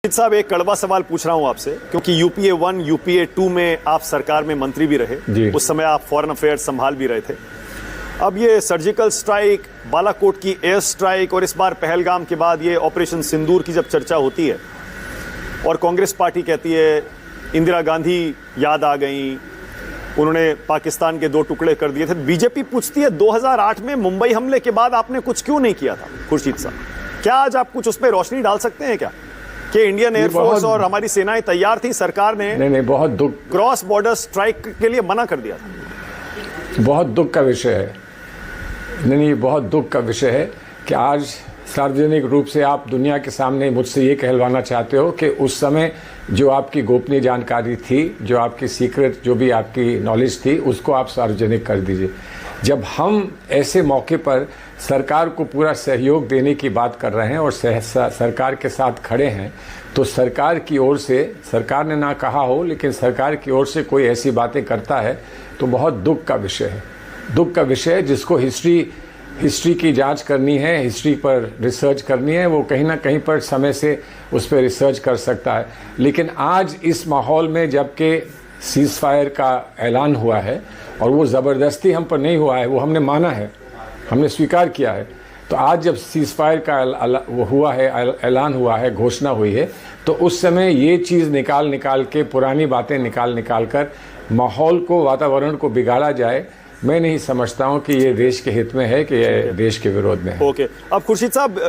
साहब, एक कड़वा सवाल पूछ रहा हूं आपसे, क्योंकि यूपीए 1 यूपीए 2 में आप सरकार में मंत्री भी रहे, उस समय आप फॉरेन अफेयर्स संभाल भी रहे थे। अब ये सर्जिकल स्ट्राइक, बालाकोट की एयर स्ट्राइक और इस बार पहलगाम के बाद ये ऑपरेशन सिंदूर की जब चर्चा होती है और कांग्रेस पार्टी कहती है इंदिरा गांधी याद आ गई, उन्होंने पाकिस्तान के 2 टुकड़े कर दिए थे, बीजेपी पूछती है 2008 में मुंबई हमले के बाद आपने कुछ क्यों नहीं किया था? खुर्शीद साहब, क्या आज आप कुछ उस पर रोशनी डाल सकते हैं क्या कि इंडियन एयरफोर्स और हमारी सेनाएं तैयार थी, सरकार ने नहीं बहुत दुख, क्रॉस बॉर्डर स्ट्राइक के लिए मना कर दिया था? बहुत दुख का विषय है। नहीं, बहुत दुख का विषय है कि आज सार्वजनिक रूप से आप दुनिया के सामने मुझसे ये कहलवाना चाहते हो कि उस समय जो आपकी गोपनीय जानकारी थी, जो आपकी सीक्रेट, जो भी आपकी नॉलेज थी, उसको आप सार्वजनिक कर दीजिए। जब हम ऐसे मौके पर सरकार को पूरा सहयोग देने की बात कर रहे हैं और सरकार के साथ खड़े हैं, तो सरकार की ओर से, सरकार ने ना कहा हो लेकिन सरकार की ओर से कोई ऐसी बातें करता है तो बहुत दुख का विषय है। दुख का विषय है जिसको हिस्ट्री की जांच करनी है, हिस्ट्री पर रिसर्च करनी है, वो कहीं ना कहीं पर समय से उस पर रिसर्च कर सकता है। लेकिन आज इस माहौल में जबकि सीज़ फायर का ऐलान हुआ है और वो ज़बरदस्ती हम पर नहीं हुआ है, वो हमने माना है, हमने स्वीकार किया है, तो आज जब सीज़ फायर का वो हुआ है, ऐलान हुआ है, घोषणा हुई है, तो उस समय ये चीज़ निकाल के, पुरानी बातें निकाल कर माहौल को, वातावरण को बिगाड़ा जाए, मैं नहीं समझता हूँ कि ये देश के हित में है कि ये देश के विरोध में है। ओके, अब खुर्शीद साहब